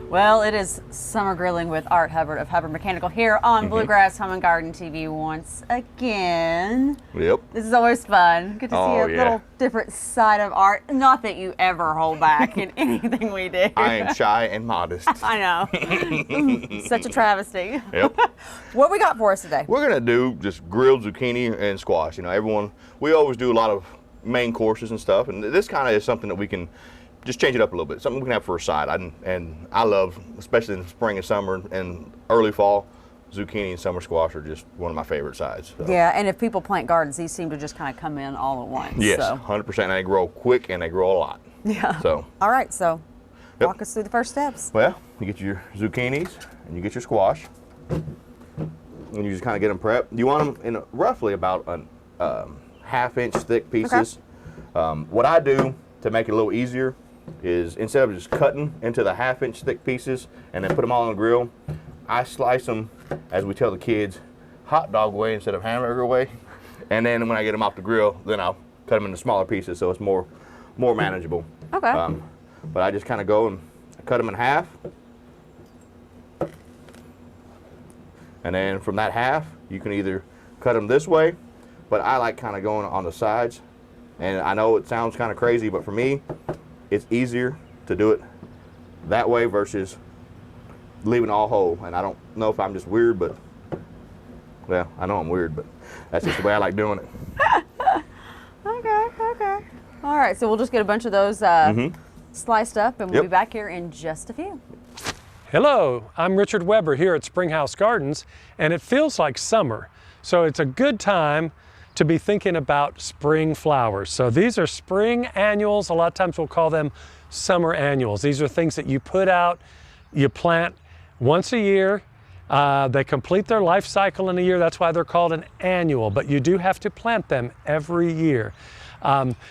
Well, it is summer grilling with Art Hubbard of Hubbard Mechanical here on Bluegrass Home Garden TV once again. Yep. This is always fun. Good to see a little different side of Art. Not that you ever hold back in anything we do. I am shy and modest. I know. Such a travesty. Yep. What we got for us today? We're gonna do just grilled zucchini and squash. You know, we always do a lot of main courses and stuff, and this kind of is something that we can just change it up a little bit. Something we can have for a side. And I love, especially in the spring and summer and early fall, zucchini and summer squash are just one of my favorite sides. So. Yeah, and if people plant gardens, these seem to just kind of come in all at once. Yes, so. 100%. And they grow quick and they grow a lot. Yeah. So. All right, so walk us through the first steps. Well, you get your zucchinis and you get your squash, and you just kind of get them prepped. You want them in roughly about a half-inch thick pieces. Okay. What I do to make it a little easier is instead of just cutting into the half-inch thick pieces and then put them all on the grill, I slice them, as we tell the kids, hot dog way instead of hamburger way. And then when I get them off the grill, then I'll cut them into smaller pieces so it's more manageable. Okay. But I just kind of go and cut them in half. And then from that half, you can either cut them this way, but I like kind of going on the sides. And I know it sounds kind of crazy, but for me, it's easier to do it that way versus leaving it all whole. And I don't know if I'm just weird, but, well, I know I'm weird, but that's just the way I like doing it. Okay. All right, so we'll just get a bunch of those sliced up, and we'll be back here in just a few. Hello, I'm Richard Weber here at Springhouse Gardens, and it feels like summer. So it's a good time to be thinking about spring flowers. So these are spring annuals. A lot of times we'll call them summer annuals. These are things that you put out, you plant once a year. They complete their life cycle in a year. That's why they're called an annual, but you do have to plant them every year.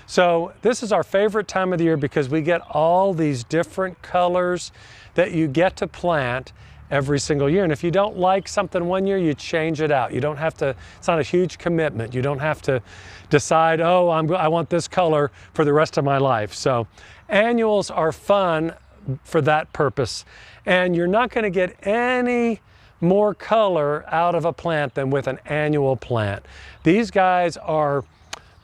So this is our favorite time of the year because we get all these different colors that you get to plant every single year. And if you don't like something one year, you change it out. You don't have to, it's not a huge commitment. You don't have to decide, oh, I want this color for the rest of my life. So annuals are fun for that purpose. And you're not going to get any more color out of a plant than with an annual plant. These guys are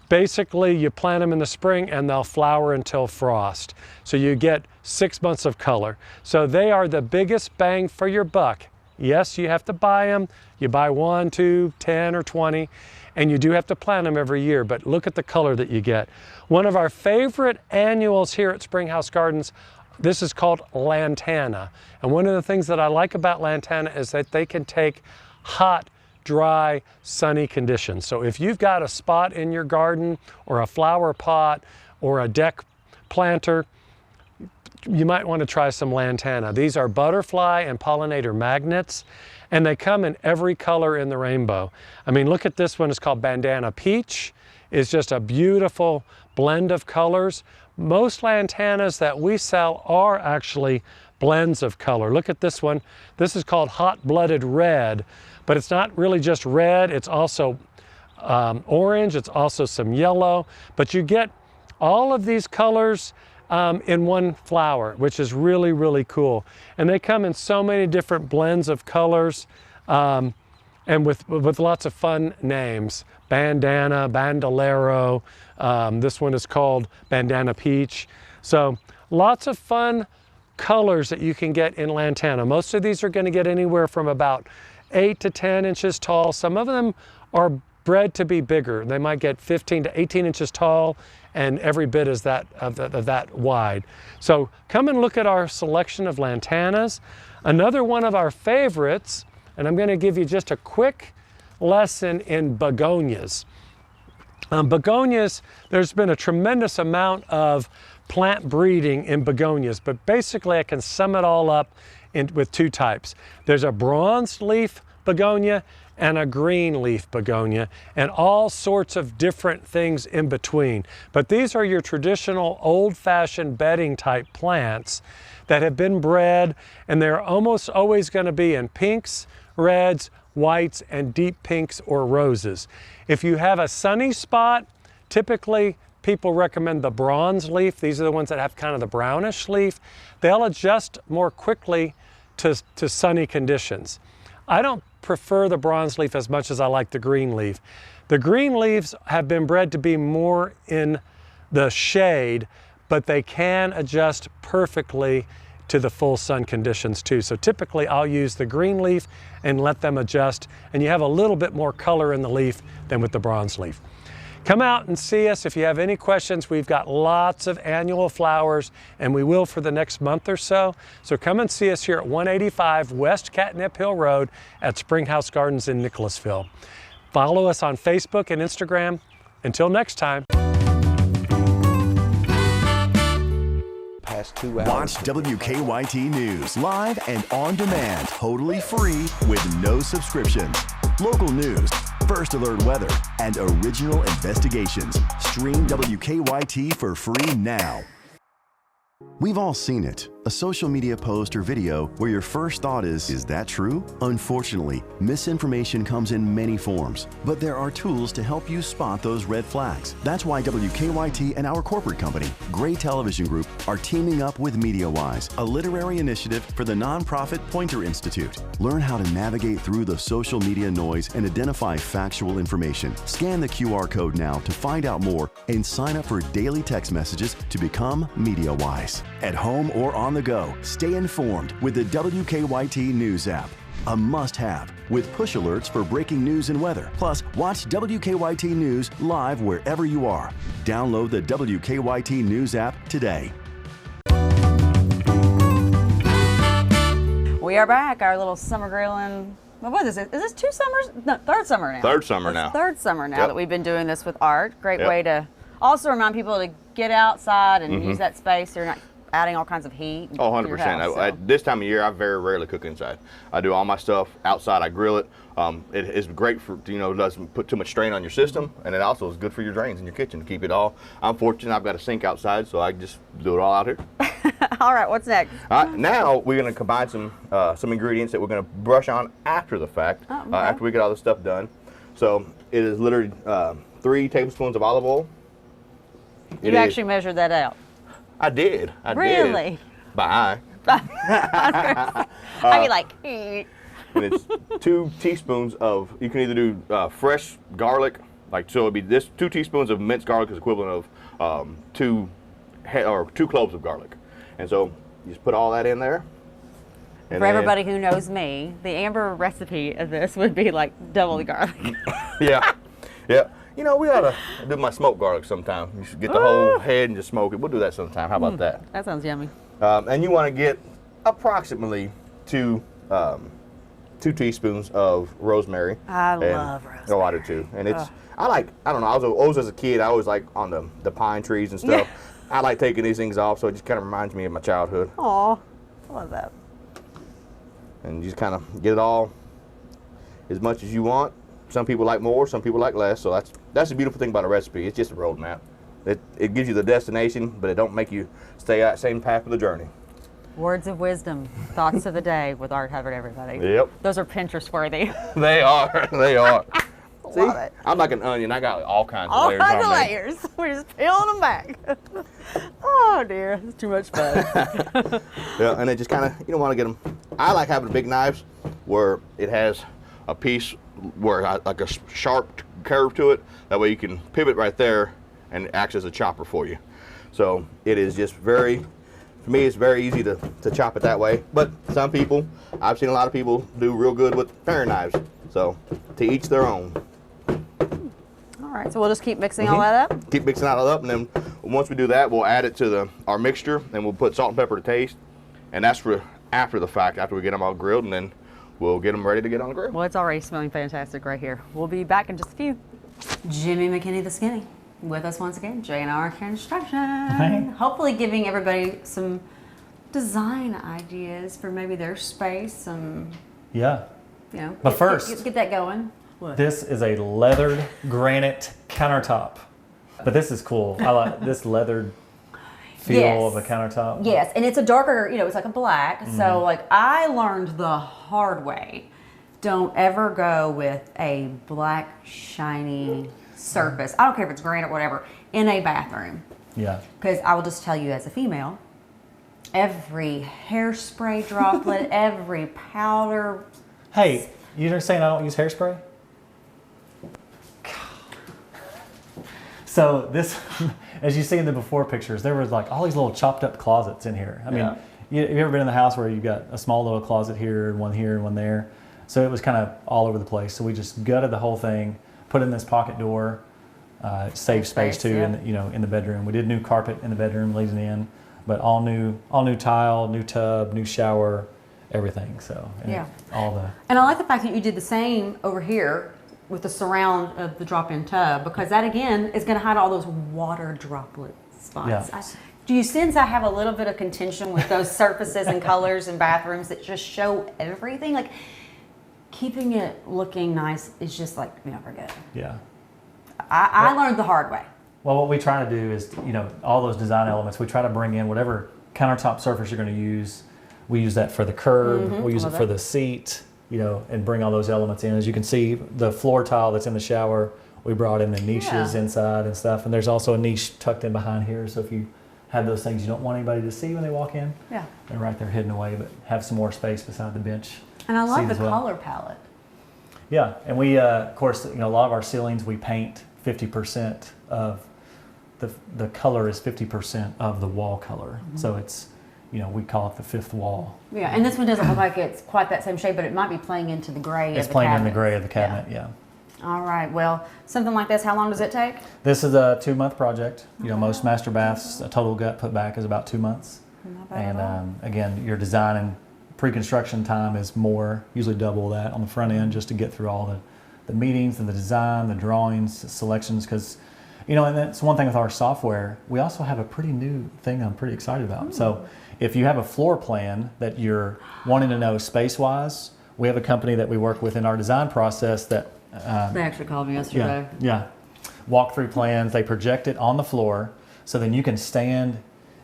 basically, you plant them in the spring and they'll flower until frost. So you get 6 months of color. So they are the biggest bang for your buck. Yes, you have to buy them. You buy 1, 2, 10, or 20, and you do have to plant them every year, but look at the color that you get. One of our favorite annuals here at Springhouse Gardens, this is called lantana. And one of the things that I like about lantana is that they can take hot, dry, sunny conditions. So if you've got a spot in your garden or a flower pot or a deck planter, you might want to try some lantana. These are butterfly and pollinator magnets, and they come in every color in the rainbow. I mean, look at this one. It's called Bandana Peach. It's just a beautiful blend of colors. Most lantanas that we sell are actually blends of color. Look at this one. This is called Hot-Blooded Red, but it's not really just red. It's also orange. It's also some yellow, but you get all of these colors in one flower, which is really, really cool. And they come in so many different blends of colors and with lots of fun names. Bandana, Bandolero, this one is called Bandana Peach. So lots of fun colors that you can get in lantana. Most of these are going to get anywhere from about 8 to 10 inches tall. Some of them are bred to be bigger. They might get 15 to 18 inches tall, and every bit is that wide. So come and look at our selection of lantanas. Another one of our favorites, and I'm going to give you just a quick lesson in begonias. Begonias, there's been a tremendous amount of plant breeding in begonias, but basically I can sum it all up with 2 types. There's a bronze leaf begonia and a green leaf begonia, and all sorts of different things in between. But these are your traditional old-fashioned bedding type plants that have been bred, and they're almost always going to be in pinks, reds, whites, and deep pinks or roses. If you have a sunny spot, typically people recommend the bronze leaf. These are the ones that have kind of the brownish leaf. They'll adjust more quickly to sunny conditions. I don't prefer the bronze leaf as much as I like the green leaf. The green leaves have been bred to be more in the shade, but they can adjust perfectly to the full sun conditions too. So typically I'll use the green leaf and let them adjust, and you have a little bit more color in the leaf than with the bronze leaf. Come out and see us if you have any questions. We've got lots of annual flowers, and we will for the next month or so. So come and see us here at 185 West Catnip Hill Road at Springhouse Gardens in Nicholasville. Follow us on Facebook and Instagram. Until next time. Past 2 hours. Watch WKYT News live and on demand, totally free with no subscriptions. Local news, first alert weather, and original investigations. Stream WKYT for free now. We've all seen it. A social media post or video where your first thought is that true? Unfortunately, misinformation comes in many forms, but there are tools to help you spot those red flags. That's why WKYT and our corporate company, Gray Television Group, are teaming up with MediaWise, a literary initiative for the nonprofit Pointer Institute. Learn how to navigate through the social media noise and identify factual information. Scan the QR code now to find out more and sign up for daily text messages to become MediaWise. At home or on the go, stay informed with the WKYT News app. A must-have with push alerts for breaking news and weather. Plus, watch WKYT News live wherever you are. Download the WKYT News app today. We are back, our little summer grilling. What is it? Is this 2 summers? No, 3rd summer now. 3rd summer now. 3rd summer now Yep. that we've been doing this with Art. Great Yep. way to also remind people to get outside and use that space so you're not adding all kinds of heat. Oh, to your 100%. house, so. At this time of year, I very rarely cook inside. I do all my stuff outside. I grill it. It is great for, doesn't put too much strain on your system, and it also is good for your drains in your kitchen to keep it all. I'm fortunate I've got a sink outside, so I can just do it all out here. All right, what's next? All right, now we're going to combine some ingredients that we're going to brush on after the fact, okay. after we get all this stuff done. So it is literally 3 tablespoons of olive oil. You actually measured that out. I did. Really? By eye. I mean, like, And it's 2 teaspoons of, you can either do fresh garlic, so it'd be this 2 teaspoons of minced garlic is equivalent of 2 cloves of garlic. And so you just put all that in there. And for everybody who knows me, the Amber recipe of this would be like double the garlic. Yeah. Yeah. We ought to do my smoked garlic sometime. You should get the whole head and just smoke it. We'll do that sometime. How about that? That sounds yummy. And you want to get approximately 2 teaspoons of rosemary. I love rosemary. Oh, I do too. And it's, I don't know, I was always as a kid, I always like on the pine trees and stuff. I like taking these things off, so it just kind of reminds me of my childhood. Aw, I love that. And you just kind of get it all as much as you want. Some people like more, some people like less. So that's the beautiful thing about a recipe. It's just a roadmap. It gives you the destination, but it don't make you stay at the same path of the journey. Words of wisdom, thoughts of the day with Art Hubbard, everybody. Yep. Those are Pinterest worthy. They are. They are. See, Love it. I'm like an onion. I got all kinds of All layers kinds on of me. layers. We're just peeling them back. Oh dear, it's too much fun. Yeah, and it just kind of, you don't want to get them. I like having big knives where it has a piece where like a sharp curve to it. That way you can pivot right there and it acts as a chopper for you. So it is just for me, it's very easy to chop it that way. But some people, I've seen a lot of people do real good with paring knives. So to each their own. All right, so we'll just keep mixing all that up? Keep mixing all that up, and then once we do that, we'll add it to our mixture, and we'll put salt and pepper to taste. And that's for after the fact, after we get them all grilled, and then we'll get them ready to get on the grill. Well, it's already smelling fantastic right here. We'll be back in just a few. Jimmy McKinney the Skinny with us once again, J&R Construction. Hi. Hopefully giving everybody some design ideas for maybe their space, Yeah. But get, first, get that going. What? this is a leathered granite countertop. But this is cool. I like this leathered feel Yes. of a countertop. Yes, and it's a darker, it's like a black. So like I learned the hard way don't ever go with a black, shiny surface. I don't care if it's granite or whatever, in a bathroom. Yeah. Because I will just tell you as a female, every hairspray droplet, every powder. Hey, you're saying I don't use hairspray? So this, as you see in the before pictures, there was like all these little chopped up closets in here. I mean, have you ever been in the house where you've got a small little closet here and one there? So it was kind of all over the place. So we just gutted the whole thing, put in this pocket door, saved space too, in the bedroom. We did new carpet in the bedroom, leading in, but all new tile, new tub, new shower, everything. So And I like the fact that you did the same over here with the surround of the drop-in tub, because that again is going to hide all those water droplet spots. Yeah. Do you sense I have a little bit of contention with those surfaces and colors in bathrooms that just show everything? Like, keeping it looking nice is just like never good. Yeah. I learned the hard way. Well, what we try to do is, all those design elements, we try to bring in whatever countertop surface you're going to use. We use that for the curb, we use it for the seat, and bring all those elements in. As you can see, the floor tile that's in the shower, we brought in the niches inside and stuff. And there's also a niche tucked in behind here. So if you have those things you don't want anybody to see when they walk in, they're right there hidden away, but have some more space beside the bench. And I love the color palette. Yeah, and we, of course, a lot of our ceilings, we paint 50% of the color is 50% of the wall color. So it's, we call it the fifth wall. Yeah, and this one doesn't look like it's quite that same shade, but it might be playing into the gray of the cabinet. It's playing in the gray of the cabinet, yeah. All right, well, something like this, how long does it take? This is a 2-month project. Most master baths, a total gut put back is about 2 months. Not bad at all. Again, your design and pre-construction time is usually double that on the front end, just to get through all the meetings and the design, the drawings, selections, because and that's one thing with our software. We also have a pretty new thing I'm pretty excited about. So if you have a floor plan that you're wanting to know space-wise, we have a company that we work with in our design process that they actually called me yesterday. Yeah. Walk-through plans, they project it on the floor, so then you can stand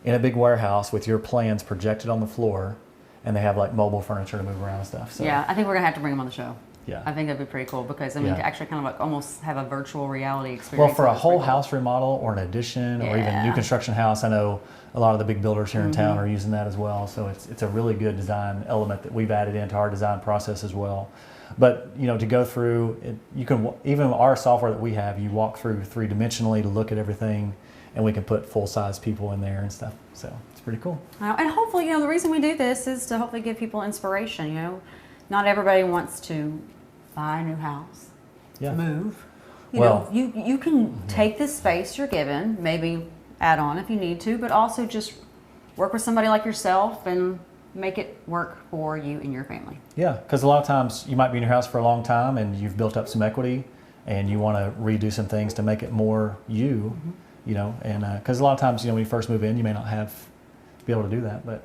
in a big warehouse with your plans projected on the floor, and they have like mobile furniture to move around and stuff. So yeah, I think we're gonna have to bring them on the show. Yeah. I think that'd be pretty cool, because to actually kind of like almost have a virtual reality experience. Well, for a whole house remodel or an addition or even new construction house, I know a lot of the big builders here in town are using that as well. So it's a really good design element that we've added into our design process as well. But to go through it, you can, even our software that we have, you walk through 3-dimensionally to look at everything, and we can put full-size people in there and stuff. So it's pretty cool. And hopefully, the reason we do this is to hopefully give people inspiration. Not everybody wants to buy a new house, move. You can take this space you're given, maybe add on if you need to, but also just work with somebody like yourself and make it work for you and your family. Yeah, because a lot of times you might be in your house for a long time and you've built up some equity and you want to redo some things to make it more you, and because a lot of times, when you first move in, you may not be able to do that, but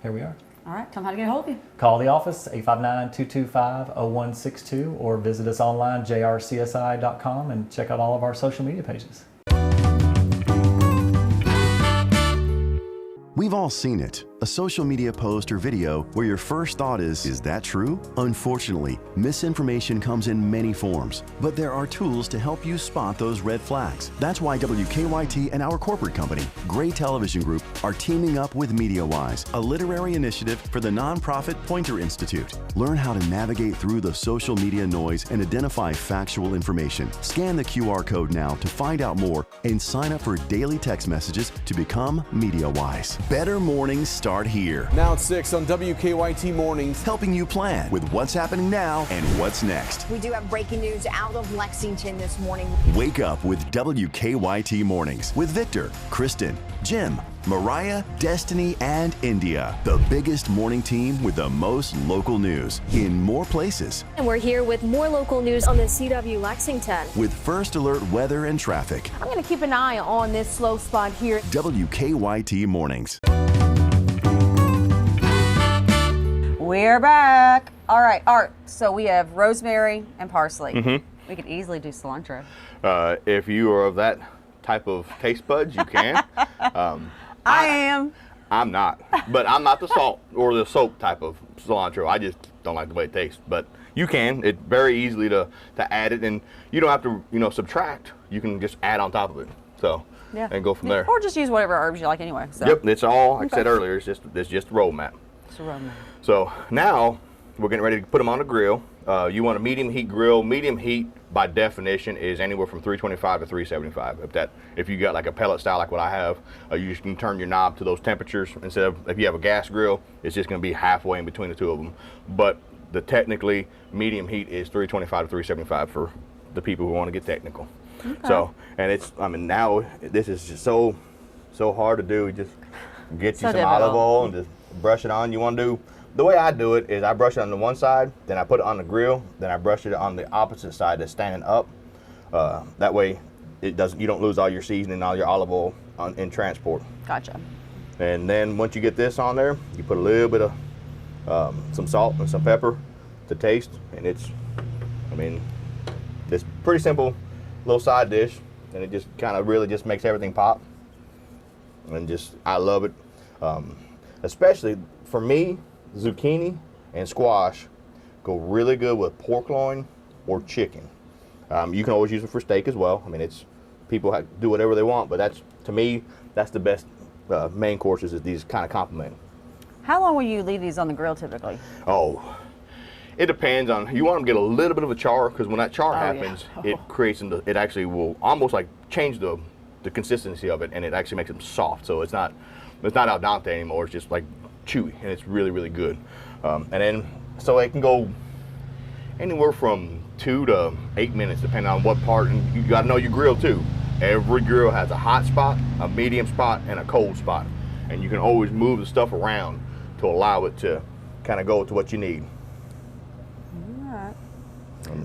here we are. All right, tell them how to get a hold of you. Call the office, 859-225-0162, or visit us online, jrcsi.com, and check out all of our social media pages. We've all seen it. A social media post or video where your first thought is that true? Unfortunately, misinformation comes in many forms, but there are tools to help you spot those red flags. That's why WKYT and our corporate company, Gray Television Group, are teaming up with MediaWise, a literary initiative for the nonprofit Pointer Institute. Learn how to navigate through the social media noise and identify factual information. Scan the QR code now to find out more and sign up for daily text messages to become MediaWise. Better mornings start here. Now at 6 on WKYT Mornings. Helping you plan with what's happening now and what's next. We do have breaking news out of Lexington this morning. Wake up with WKYT Mornings with Victor, Kristen, Jim, Mariah, Destiny, and India. The biggest morning team with the most local news in more places. And we're here with more local news on the CW Lexington. With first alert weather and traffic. I'm going to keep an eye on this slow spot here. WKYT Mornings. We're back. All right, Art. So we have rosemary and parsley. We could easily do cilantro. If you are of that type of taste buds, you can. I am. I'm not. But I'm not the salt or the soap type of cilantro. I just don't like the way it tastes. But You can. It's very easily to add it, and you don't have to, you know, subtract. You can just add on top of it. So, and go from there. Or just use whatever herbs you like anyway. So. Yep, it's all, like I said earlier, it's just a roadmap. It's a roadmap. So now we're getting ready to put them on the grill. You want a medium heat grill. Medium heat, by definition, is anywhere from 325 to 375. If you got like a pellet style like what I have, you just can turn your knob to those temperatures. Instead of, if you have a gas grill, it's just going to be halfway in between the two of them. But the technically medium heat is 325 to 375 for the people who want to get technical. Okay. So, and it's, I mean, now this is just so hard to do. You just get you some olive oil and just brush it on. You want to do, the way I do it is I brush it on the one side, then I put it on the grill, then I brush it on the opposite side that's standing up. That way it doesn't, you don't lose all your seasoning, all your olive oil in transport. Gotcha. And then once you get this on there, you put a little bit of some salt and some pepper to taste, and it's, I mean, it's pretty simple little side dish, and it just kind of really just makes everything pop. And just, I love it. Especially for me, zucchini and squash go really good with pork loin or chicken. You can always use it for steak as well. I mean, it's, people do whatever they want, but that's, to me, that's the best main courses, is these kind of complement. How long will you leave these on the grill typically? Oh, it depends on, you want them to get a little bit of a char, because when that char happens, it creates, it actually will almost like change the consistency of it, and it actually makes them soft. So it's not al dente anymore. It's just like chewy, and it's really, really good. And then, so it can go anywhere from 2 to 8 minutes, depending on what part. And you got to know your grill too. Every grill has a hot spot, a medium spot, and a cold spot, and you can always move the stuff around to allow it to kind of go to what you need. I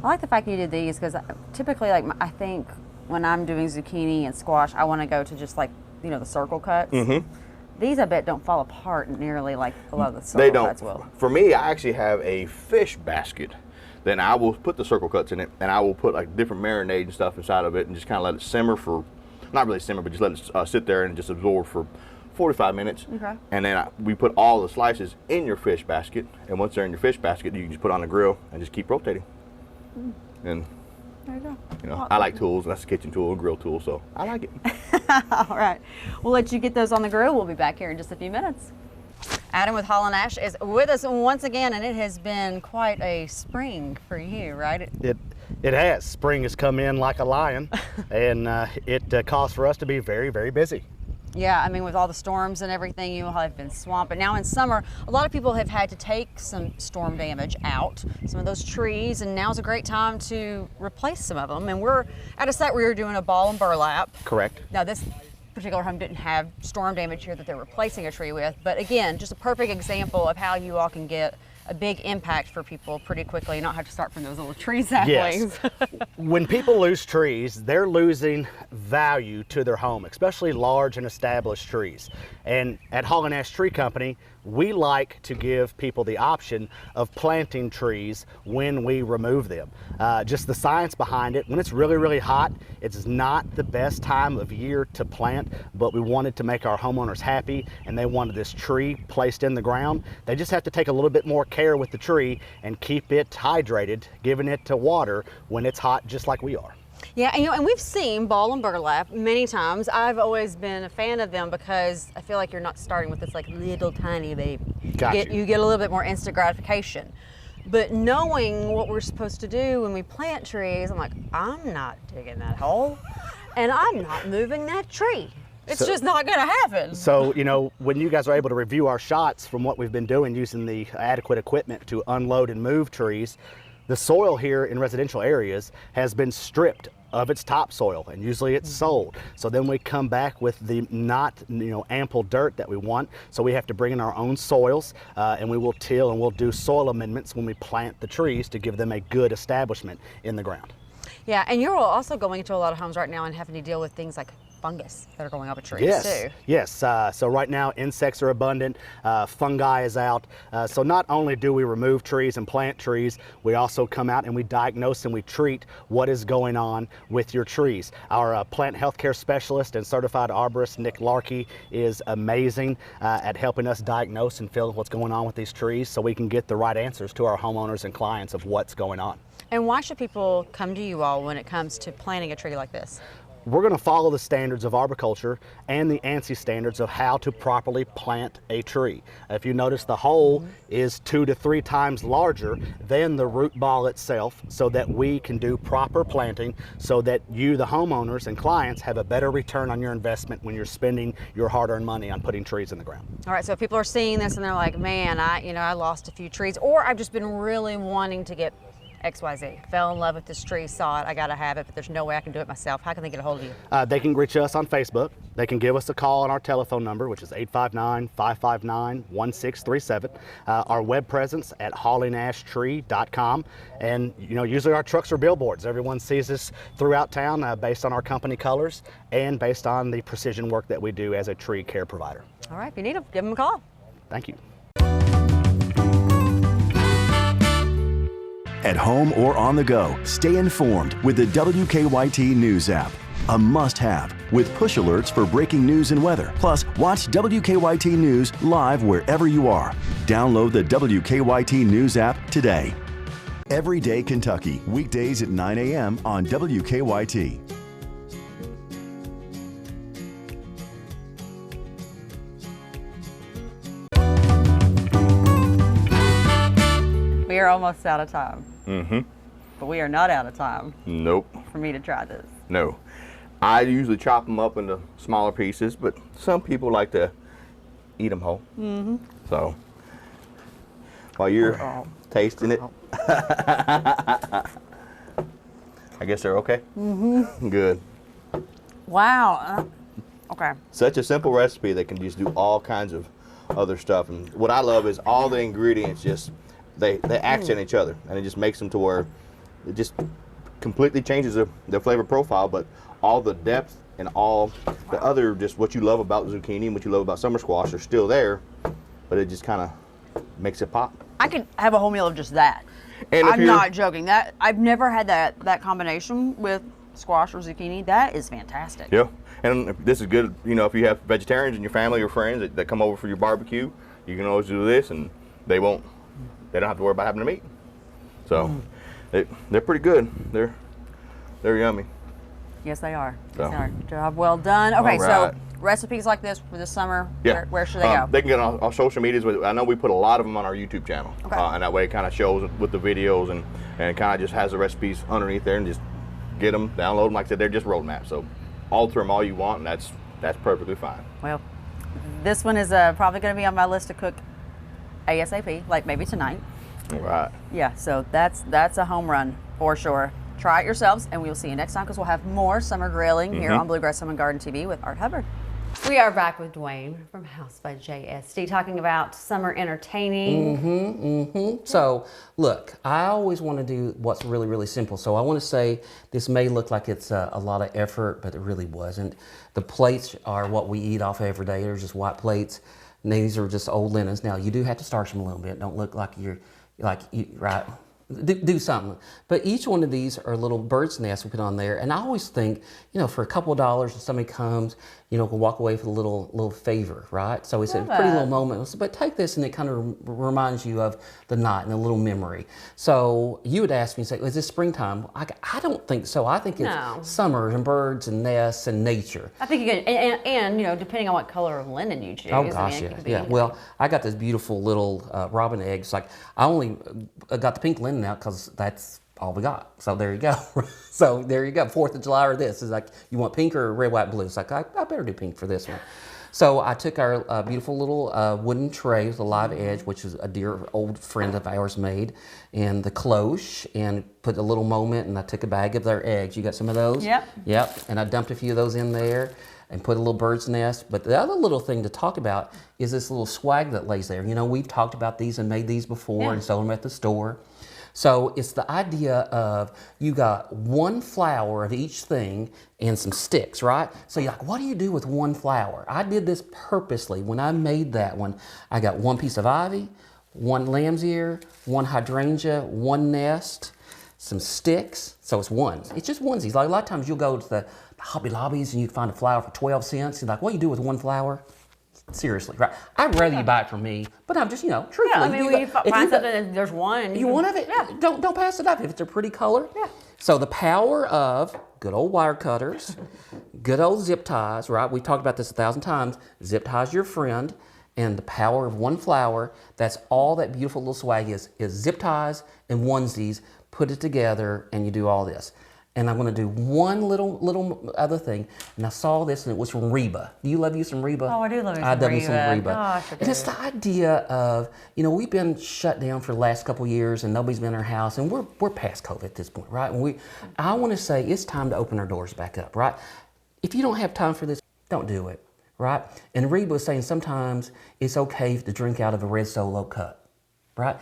like the fact you did these, because typically, like, I think when I'm doing zucchini and squash, I want to go to just like, you know, the circle cuts. These, I bet, don't fall apart nearly like a lot of the circle cuts will. For me, I actually have a fish basket. Then I will put the circle cuts in it, and I will put like different marinade and stuff inside of it, and just kind of let it simmer for, not really simmer, but just let it sit there and just absorb for 45 minutes. Okay. And then we put all the slices in your fish basket, and once they're in your fish basket, you can just put on the grill and just keep rotating. And there you go. You know, I like tools. That's a kitchen tool, a grill tool, so I like it. All right. We'll let you get those on the grill. We'll be back here in just a few minutes. Adam with Holland Ash is with us once again, and it has been quite a spring for you, right? It has. Spring has come in like a lion, and it caused for us to be very, very busy. Yeah, I mean, with all the storms and everything, you have been swamped. But now in summer, a lot of people have had to take some storm damage out, some of those trees, and now's a great time to replace some of them. And we're at a site where you're doing a ball and burlap. Correct. Now, this particular home didn't have storm damage here that they're replacing a tree with, but again, just a perfect example of how you all can get a big impact for people pretty quickly and not have to start from those little tree saplings. Yes. When people lose trees, they're losing value to their home, especially large and established trees. And at Holland Ash Tree Company, we like to give people the option of planting trees when we remove them. Just the science behind it, when it's really, really hot, it's not the best time of year to plant, but we wanted to make our homeowners happy, and they wanted this tree placed in the ground. They just have to take a little bit more care with the tree and keep it hydrated, giving it to water when it's hot, just like we are. Yeah, and, you know, and we've seen ball and burlap many times. I've always been a fan of them because I feel like you're not starting with this like little tiny baby. Gotcha. You get a little bit more instant gratification. But knowing what we're supposed to do when we plant trees, I'm like, I'm not digging that hole, and I'm not moving that tree. It's just not going to happen. So, you know, when you guys are able to review our shots from what we've been doing using the adequate equipment to unload and move trees, the soil here in residential areas has been stripped of its topsoil, and usually it's sold. So then we come back with the not, you know, ample dirt that we want. So we have to bring in our own soils, and we will till and we'll do soil amendments when we plant the trees to give them a good establishment in the ground. Yeah, and you're also going into a lot of homes right now and having to deal with things like fungus that are going up a tree too. Yes. So right now insects are abundant, fungi is out. So not only do we remove trees and plant trees, we also come out and we diagnose and we treat what is going on with your trees. Our plant healthcare specialist and certified arborist Nick Larkey is amazing at helping us diagnose and feel what's going on with these trees so we can get the right answers to our homeowners and clients of what's going on. And why should people come to you all when it comes to planting a tree like this? We're going to follow the standards of arboriculture and the ANSI standards of how to properly plant a tree. If you notice, the hole is 2 to 3 times larger than the root ball itself, so that we can do proper planting so that you, the homeowners and clients, have a better return on your investment when you're spending your hard-earned money on putting trees in the ground. All right, so if people are seeing this and they're like, man, I lost a few trees, or I've just been really wanting to get XYZ, fell in love with this tree, saw it, I gotta have it, but there's no way I can do it myself. How can they get a hold of you? They can reach us on Facebook. They can give us a call on our telephone number, which is 859-559-1637. Our web presence at haulingashtree.com. And usually our trucks are billboards. Everyone sees us throughout town based on our company colors and based on the precision work that we do as a tree care provider. All right, if you need them, give them a call. Thank you. At home or on the go, stay informed with the WKYT News app. A must-have with push alerts for breaking news and weather. Plus, watch WKYT News live wherever you are. Download the WKYT News app today. Everyday Kentucky, weekdays at 9 a.m. on WKYT. We are almost out of time. But we are not out of time. Nope. For me to try this. No. I usually chop them up into smaller pieces, but some people like to eat them whole. So, while you're tasting it, I guess they're okay? Good. Wow. Okay. Such a simple recipe that can just do all kinds of other stuff. And what I love is all the ingredients just, they accent each other, and it just makes them to where it just completely changes the flavor profile, but all the depth and all the other, just what you love about zucchini and what you love about summer squash are still there, but it just kind of makes it pop. I could have a whole meal of just that. And I'm not joking. That I've never had that combination with squash or zucchini. That is fantastic. Yeah, and this is good, if you have vegetarians in your family or friends that come over for your barbecue, you can always do this, and they don't have to worry about having to meat. So they're pretty good. They're yummy. Yes, they are. So. Yes, they are. Job well done. Okay, right. so recipes like this for the summer, Yeah. where should they go? They can get on our social medias. I know we put a lot of them on our YouTube channel. Okay. And that way it kind of shows with the videos and kind of just has the recipes underneath there, and just get them, download them. Like I said, they're just roadmaps. So alter them all you want, and that's perfectly fine. Well, this one is probably going to be on my list to cook ASAP, like maybe tonight. All right. Yeah, so that's a home run for sure. Try it yourselves, and we'll see you next time because we'll have more summer grilling here on Bluegrass Home Garden TV with Art Hubbard. We are back with Dwayne from House by JSD talking about summer entertaining. So, look, I always want to do what's really, really simple. So I want to say this may look like it's a lot of effort, but it really wasn't. The plates are what we eat off every day. They're just white plates. And these are just old linens. Now, you do have to starch them a little bit. Don't look like right. Do something. But each one of these are little bird's nests we put on there. And I always think, for a couple of dollars, when somebody comes, can walk away with a little favor, right? So it's a pretty little moment. But take this, and it kind of reminds you of the night and a little memory. So you would ask me, say, is this springtime? I don't think so. I think it's summer and birds and nests and nature. I think you can, and depending on what color of linen you choose. Oh gosh, yeah. Well, I got this beautiful little robin eggs. Like I only got the pink linen out because that's all we got. So there you go. So there you go. 4th of July or this is like, you want pink or red, white, blue? It's like, I better do pink for this one. So I took our beautiful little wooden tray with a live edge, which is a dear old friend of ours made, and the cloche, and put a little moment, and I took a bag of their eggs. You got some of those? Yep. And I dumped a few of those in there and put a little bird's nest. But the other little thing to talk about is this little swag that lays there. We've talked about these and made these before and sold them at the store. So it's the idea of you got one flower of each thing and some sticks, right? So you're like, what do you do with one flower? I did this purposely. When I made that one, I got one piece of ivy, one lamb's ear, one hydrangea, one nest, some sticks. So it's ones. It's just onesies. Like a lot of times you'll go to the Hobby Lobbies and you find a flower for 12 cents. You're like, what do you do with one flower? Seriously, right? I'd rather you buy it from me, but I'm just, truthfully. Yeah, I mean, when you find something and there's one. You want it? Yeah. Don't pass it up if it's a pretty color. Yeah. So the power of good old wire cutters, good old zip ties, right? We talked about this 1,000 times. Zip ties your friend, and the power of one flower. That's all that beautiful little swag is zip ties and onesies. Put it together, and you do all this. And I'm going to do one little other thing. And I saw this, and it was from Reba. Do you love you some Reba? Oh, I do love you some Reba. I love you some Reba. Gosh, I do. And it's the idea of, we've been shut down for the last couple of years, and nobody's been in our house, and we're past COVID at this point, right? And I want to say it's time to open our doors back up, right? If you don't have time for this, don't do it, right? And Reba was saying sometimes it's okay to drink out of a red Solo cup, right?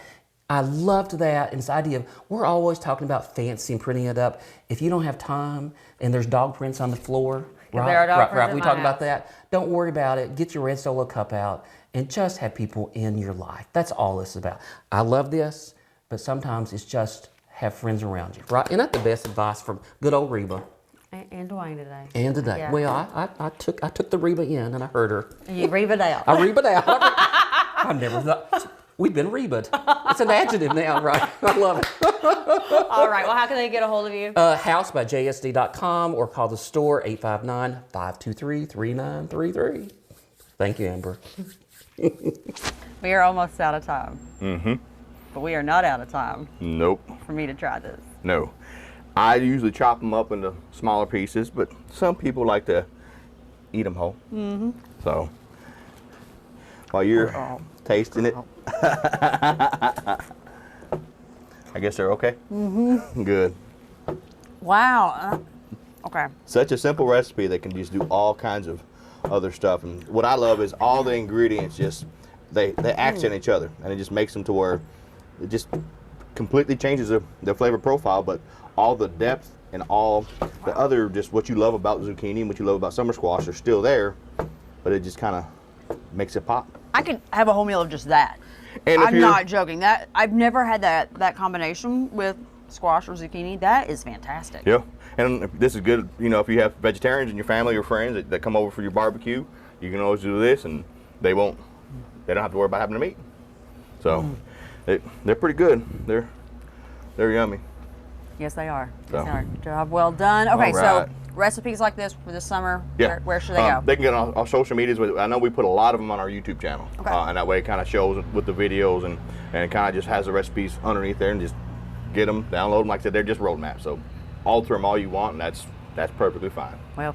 I loved that, and this idea of, we're always talking about fancy and printing it up. If you don't have time and there's dog prints on the floor, right, we talk about that. Don't worry about it. Get your red Solo cup out and just have people in your life. That's all this is about. I love this, but sometimes it's just have friends around you, right? And that's the best advice from good old Reba. And Dwayne today. And today. Yeah. Well, I took the Reba in and I heard her. And you Reba out. I Reba out. I never thought. We've been Reba'd. It's an adjective now, right? I love it. All right. Well, how can they get a hold of you? House by JSD.com or call the store 859-523-3933. Thank you, Amber. We are almost out of time. Mm-hmm. But we are not out of time. Nope. For me to try this. No. I usually chop them up into smaller pieces, but some people like to eat them whole. Mm-hmm. So, while you're tasting it, I guess they're okay? Mm-hmm. Good. Wow. Okay. Such a simple recipe that can just do all kinds of other stuff. And what I love is all the ingredients just, they accent each other. And it just makes them to where it just completely changes the flavor profile, but all the depth and all the other, just what you love about zucchini and what you love about summer squash are still there, but it just kind of makes it pop. I could have a whole meal of just that. And I'm not joking. That I've never had that combination with squash or zucchini. That is fantastic. Yeah, and this is good. If you have vegetarians in your family or friends that come over for your barbecue, you can always do this, and they don't have to worry about having to meat. So they're pretty good. They're yummy. Yes, they are. So. Yes, they are. Job well done. Okay, right. So recipes like this for this summer, yeah. where should they go? They can get on our social medias. I know we put a lot of them on our YouTube channel. Okay. And that way it kind of shows with the videos and it kind of just has the recipes underneath there and just get them, download them. Like I said, they're just roadmaps. So alter them all you want and that's perfectly fine. Well,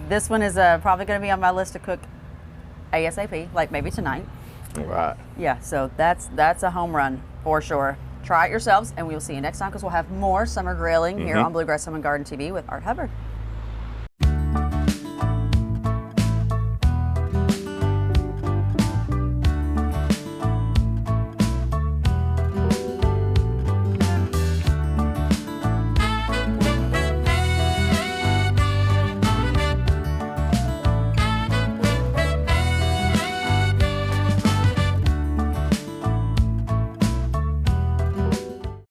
this one is probably going to be on my list to cook ASAP, like maybe tonight. All right. Yeah, so that's a home run for sure. Try it yourselves, and we will see you next time because we'll have more summer grilling here on Bluegrass Home Garden TV with Art Hubbard.